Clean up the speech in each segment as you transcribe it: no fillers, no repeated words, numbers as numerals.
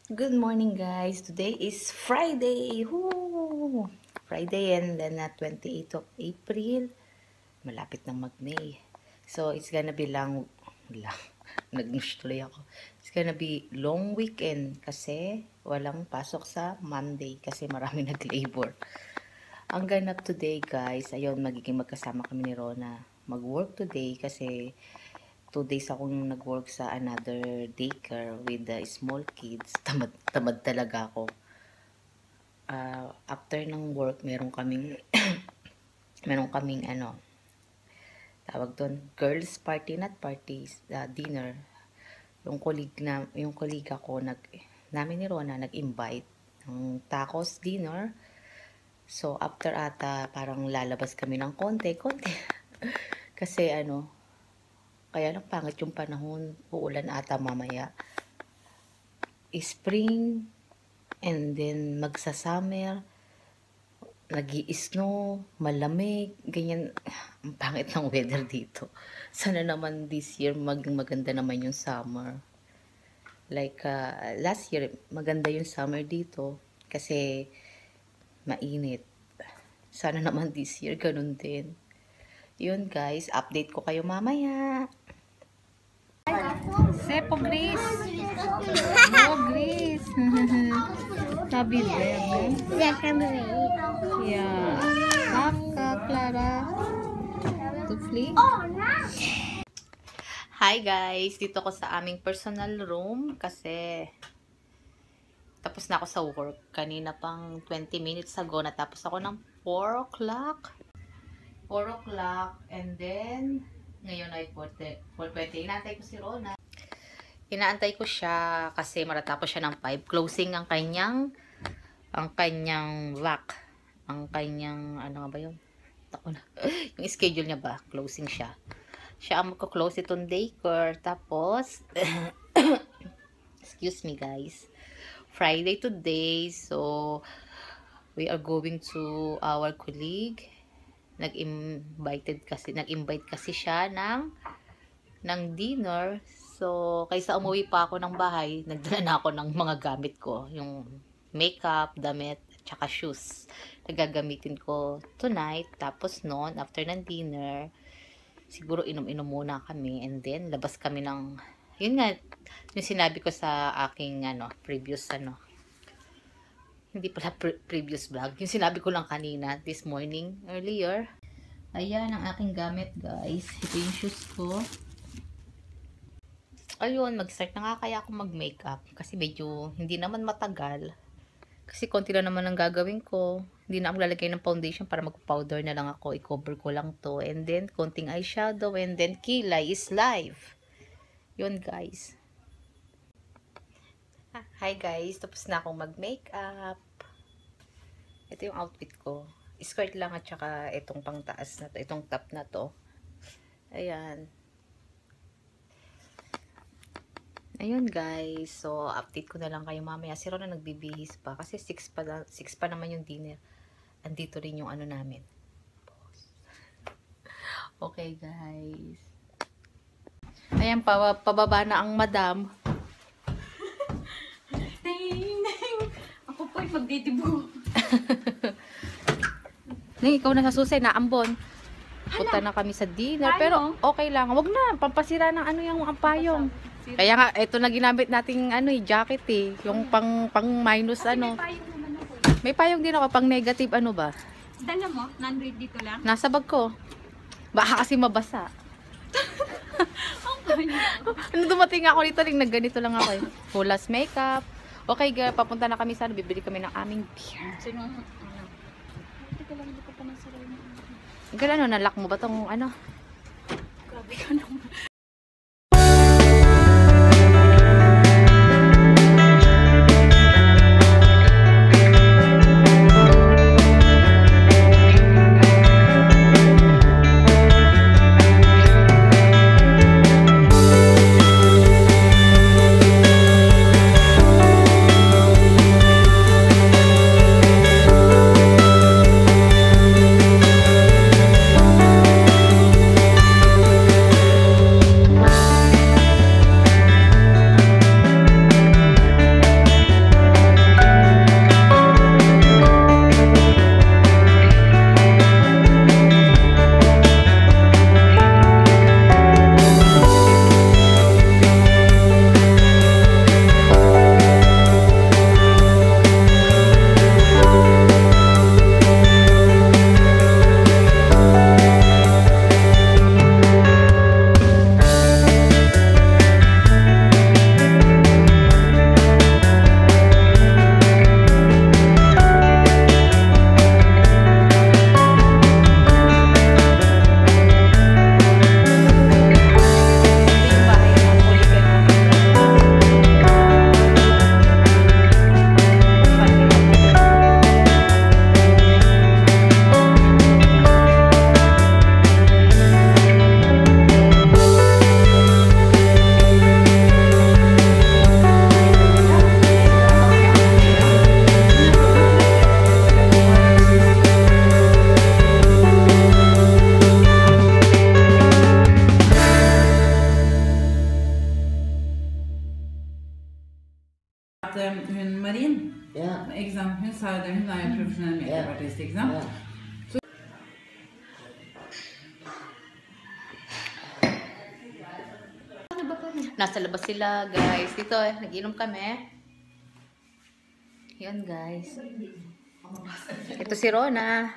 Good morning, guys. Today is Friday. Woo! Friday and then 28th of April. Malapit ng mag-May. So, it's gonna be lang. Nag-nush tuloy ako. It's gonna be long weekend kasi walang pasok sa Monday kasi marami nag-labor. Ang ganap today, guys, ayun, magiging magkasama kami ni Rona. Mag-work today kasi 2 days akong nag-work sa another daycare with the small kids. Tamad talaga ako. After ng work, meron kaming tawag doon, girls party, not parties, dinner. Yung kollega ko namin ni Rona nag-invite ng tacos dinner. So after ata parang lalabas kami ng konti. Kasi kaya lang pangit yung panahon, uulan ata mamaya. Spring, and then magsa-summer, nag-i-snow, malamig, ganyan. Ang pangit ng weather dito. Sana naman this year maganda naman yung summer. Like last year, maganda yung summer dito kasi mainit. Sana naman this year ganun din. Yun guys, update ko kayo mamaya. Sepo Gris. Oh, Gris. Sabi din. Yeah. Kaka, Clara. Tufli. Hi guys, dito ko sa aming personal room kasi tapos na ako sa work. Kanina pang 20 minutes ago natapos ako ng 4 o'clock. 4 o'clock and then ngayon ay 4:20. Inaantay ko si Rona. Inaantay ko siya kasi maratapos siya ng 5. Closing ang kanyang vac. Ang kanyang ano nga ba yun? Tako na. Yung schedule niya ba? Closing siya. Siya ang magko-close itong daycare. Tapos excuse me guys. Friday today. So we are going to our colleague. Nag-invite kasi siya ng dinner. So, kaysa umuwi pa ako ng bahay, nagdala na ako ng mga gamit ko. Yung makeup, damit, tsaka shoes. Nagagamitin ko tonight. Tapos noon, after ng dinner, siguro inom-inom muna kami. And then, labas kami ng, yun nga, yung sinabi ko sa aking, previous, hindi pala previous vlog. Yung sinabi ko lang kanina, this morning, earlier. Ayan ang aking gamit, guys. Ito yung shoes ko. Ayun, mag-start na nga kaya ako mag-makeup. Kasi medyo, hindi naman matagal. Kasi konti lang naman ang gagawin ko. Hindi na ako lalagay ng foundation para mag-powder na lang ako. I-cover ko lang to. And then, konting eyeshadow. And then, kilay is live. Yun, guys. Hi guys, tapos na akong mag-makeup. Ito yung outfit ko. Skirt lang at saka itong pangtaas na to, itong top na to. Ayan. Ayun guys, so update ko na lang kayo mamaya. Si Rona nagbibihis pa kasi 6 pa naman yung dinner. Andito rin yung namin. Okay guys. Ayan, pababa na ang madam. Ako po ay magdidibo. Ikaw na sa susay na ambon. Punta na kami sa dinner. Pero okay lang. Wag na. Pampasira ng yung payong. Kaya nga, ito na ginamit nating jacket eh. Yung pang minus May payong naman ako. May payong din ako. Pang negative ba? Dala mo? Nandito dito lang? Nasa bag ko. Baka kasi mabasa. Dumating ako dito, nagganito lang ako eh. Full as makeup. Okay girl, papunta na kami sa bibili kami ng aming beer. Sino? Teka lang, hindi ko pa nasarayin. Girl, nalock mo ba tong Grabe ka naman. At hun Marin, Ja. ikke sant? Hun sa jo det, hun er jo profesjonell makeupartist, ikke sant? Ja. Nasa labas sila, guys. Dito, nag-inom kami. Yun, guys. Ito si Rona.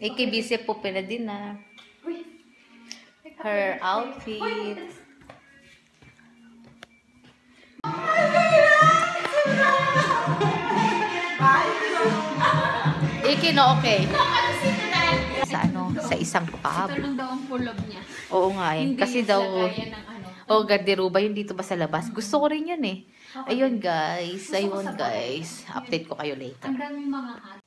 AKBC po pala din na. Her outfit. Iki no, okay. Sa ano, sa isang pub. Ito lang daw ang full of niya. Oo nga eh. Hindi Kasi yung daw, lagayan ng ano. oh, garderoba yun dito ba sa labas? Gusto ko rin yun eh. Ayun guys, ayun guys. Update ko kayo later. Ang daming mga hat.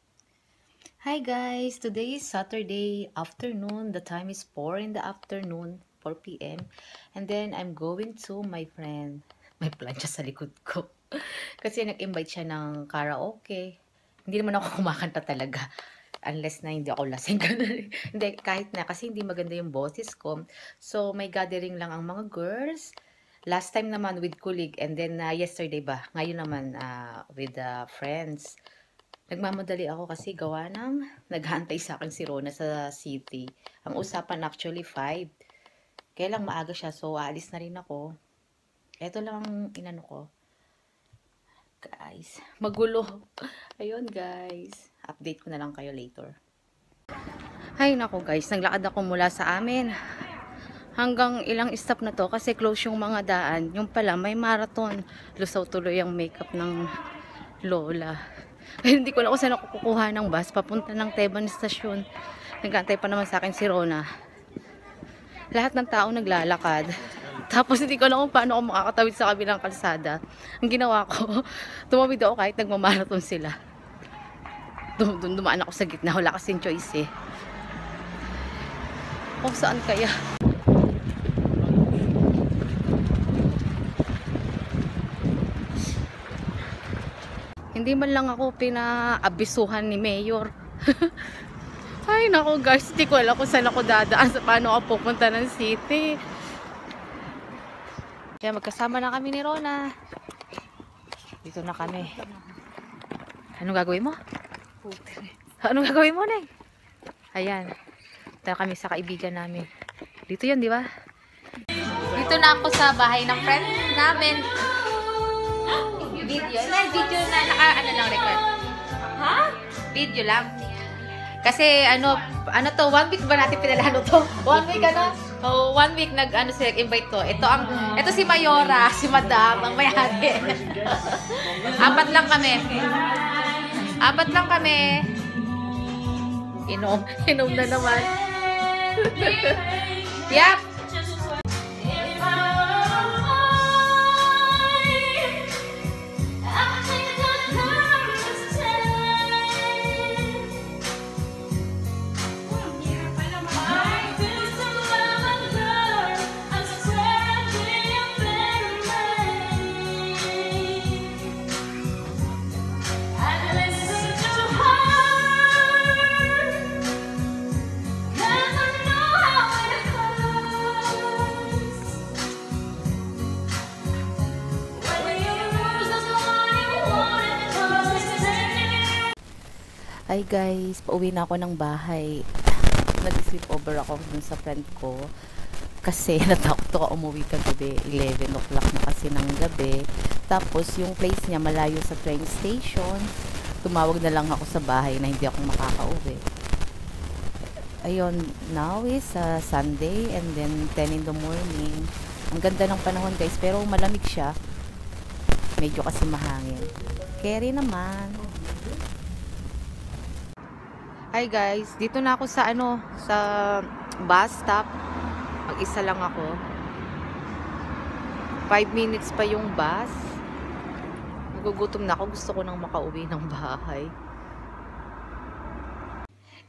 Hi guys, today is Saturday afternoon. The time is 4 in the afternoon, 4 p.m. And then I'm going to my friend. May plancha sa likod ko. Kasi nag-invite siya ng karaoke. Hindi naman ako kumakanta talaga. Unless na hindi ako lasing. Hindi, kahit na. Kasi hindi maganda yung boses ko. So, may gathering lang ang mga girls. Last time naman with colleague. And then, yesterday ba? Ngayon naman with friends. Nagmamadali ako kasi gawa ng naghantay sa akin si Rona sa city. Ang usapan actually 5. Kaya lang maaga siya. So, aalis na rin ako. Ito lang ang inano ko. Guys, magulo. Ayun guys. Update ko na lang kayo later. Hay nako guys, naglakad ako mula sa amin. Hanggang ilang stop na to kasi close yung mga daan. Yung pala may marathon. Lusaw tuloy ang makeup ng lola. Ay, hindi ko na kung saan ako kukuha ng bus. Papunta ng Teban Station. Nagkantay pa naman sa akin si Rona. Lahat ng tao naglalakad. Tapos hindi ko alam kung paano ako makakatawid sa kabilang kalsada. Ang ginawa ko, tumawid ako kahit nagmamarathon sila. Dumaan ako sa gitna. Wala kasing choice eh. Kung saan kaya? Hindi man lang ako pinaabisuhan ni Mayor. Ay nako guys, hindi ko alam kung saan ako dadaan, sa paano ako pupunta ng city. Kaya magkasama na kami ni Rona. Dito na kami. Anong gagawin mo? Anong gagawin mo, Neng? Ayan. Dito na kami sa kaibigan namin. Dito yun, di ba? Dito na ako sa bahay ng friend namin. Video. Video na ano lang record. Ha? Video lang. Kasi ano to, 1 week ba natin pinalano to? 1 week ano? Oh, 1 week nag-ano sila, invite to. Ito si Mayora, si Madam, ang may-ari. Apat lang kami. Inom na naman. Yep. Hi guys, pauwi na ako ng bahay. Nag-sleep over ako dun sa friend ko. Kasi natakot ako umuwi kagabi. 11 o'clock na kasi ng gabi. Tapos yung place niya malayo sa train station. Tumawag na lang ako sa bahay na hindi ako makakauwi. Ayun, now is Sunday and then 10 in the morning. Ang ganda ng panahon guys, pero malamig siya. Medyo kasi mahangin. Carry naman. Hi guys, dito na ako sa sa bus stop. Mag-isa lang ako. 5 minutes pa yung bus. Nagugutom na ako, gusto ko nang makauwi ng bahay.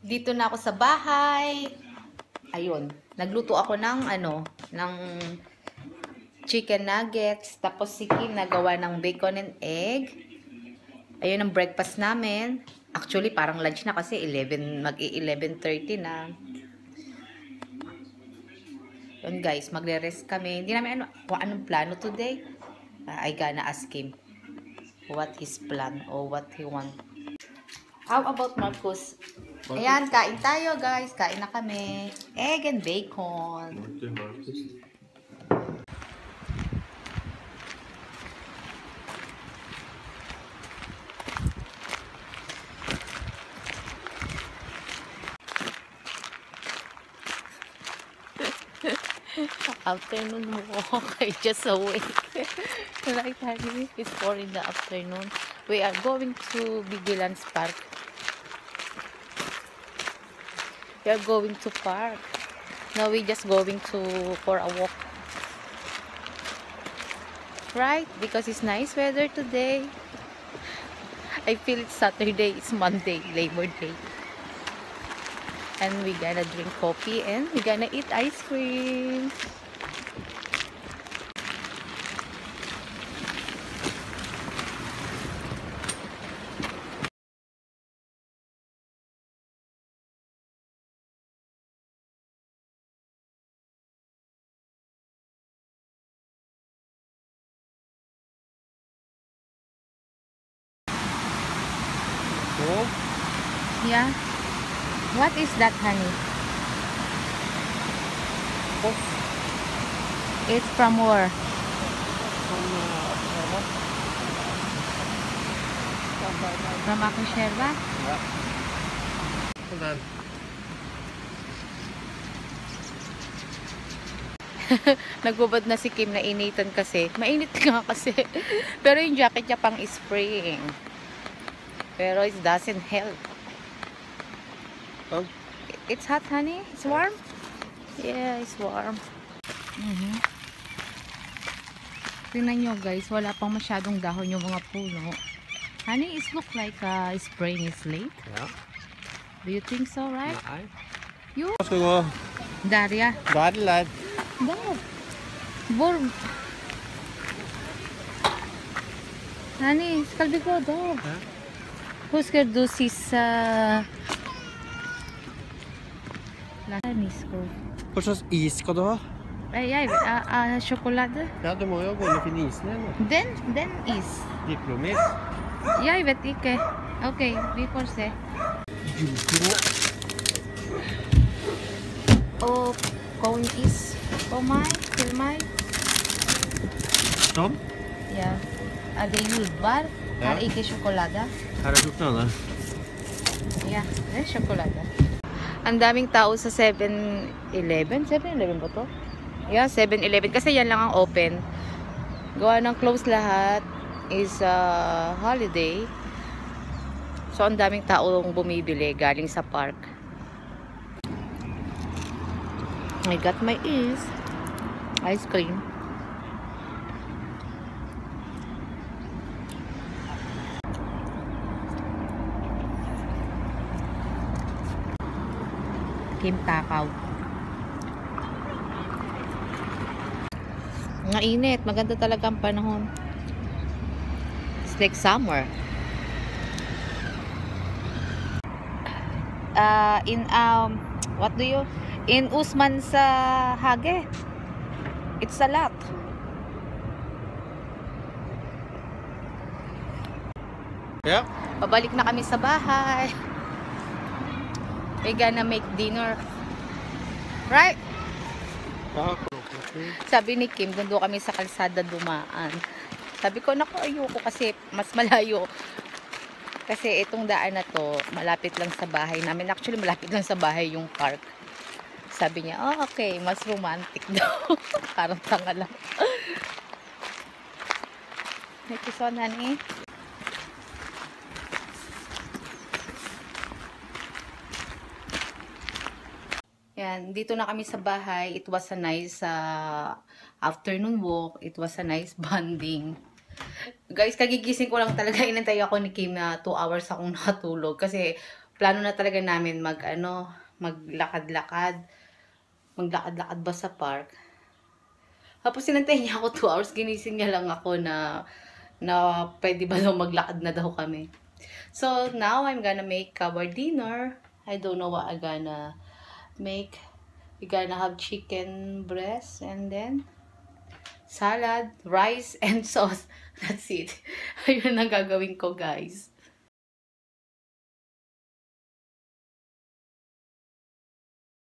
Dito na ako sa bahay. Ayun, nagluto ako ng ng chicken nuggets. Tapos si Kim nagawa ng bacon and egg. Ayun ang breakfast namin. Actually, parang lunch na kasi 11:30 na. Yun guys, magre-rest kami. Hindi namin anong plano today. I gonna ask him what his plan or what he want. How about Marcus? Ayan, kain tayo guys. Kain na kami. Egg and bacon. Okay, Marcus. Afternoon walk. I just awake. Right, honey? It's 4 in the afternoon. We are going to Vigilance Park. We are going to park. Now we just going to for a walk. Right? Because it's nice weather today. I feel it's Saturday, it's Monday, Labor Day. And we gonna drink coffee and we gonna eat ice cream. Oh, Yeah. What is that, honey? It's from where? From Akusherba? hold on. Nagbubad na si Kim na initan kasi. Mainit nga kasi. Pero yung jacket niya pang spring. Pero it doesn't help. Oh. It's hot, honey? It's warm? Yeah, it's warm. Tingnan nyo guys, wala pang masyadong dahon yung mga puno. Honey, it look like spring is late. Ja. Do you think so, right? Nei. Jo. Hva skal vi gå? Daria. Der eller der? Där. Hvor? Honey, skal vi gå där? Ja. Husker du sista... Nisko. Hva slags is skal du ha? Sjokolade. Ja, du må jo gå inn og finne isen igjen. Da. Den is. Diplomis. Jeg vet ikke. Ok, vi får se. Og corn is for meg, til meg. Sånn. Ja. Er det jordbær? Ja. Er ikke sjokolade? Her er 14 av det. Ja, det er sjokolade. Ang daming tao sa 7-Eleven. 7-Eleven ba to? Yeah, 7-Eleven. Kasi yan lang ang open. Gawa ng close lahat is holiday. So, ang daming taong bumibili galing sa park. I got my ice cream. Kim Takaw. Mainit. Maganda talaga ang panahon. It's like summer. In Usman sa Hage, it's a lot. Ja. Pabalik na kami sa bahay. We're gonna make dinner. Right? Ja. Sabi ni Kim, doon kami sa kalsada dumaan. Sabi ko, naku, ayoko kasi mas malayo. Kasi itong daan na to, malapit lang sa bahay namin. Actually, malapit lang sa bahay yung park. Sabi niya, oh, okay, mas romantic daw. Parang tanga lang. Ito so, nani? Yan, dito na kami sa bahay. It was a nice afternoon walk. It was a nice bonding. Guys, kagigising ko lang talaga. Inantay ako ni Kim na 2 hours akong nakatulog. Kasi plano na talaga namin maglakad-lakad. Maglakad-lakad ba sa park. Tapos sinantay niya ako 2 hours. Ginising niya lang ako na pwede ba daw maglakad na daw kami. So, now I'm gonna make our dinner. I don't know what I'm gonna make. We're gonna have chicken breast and then salad, rice, and sauce. That's it. Ayun ang gagawin ko, guys.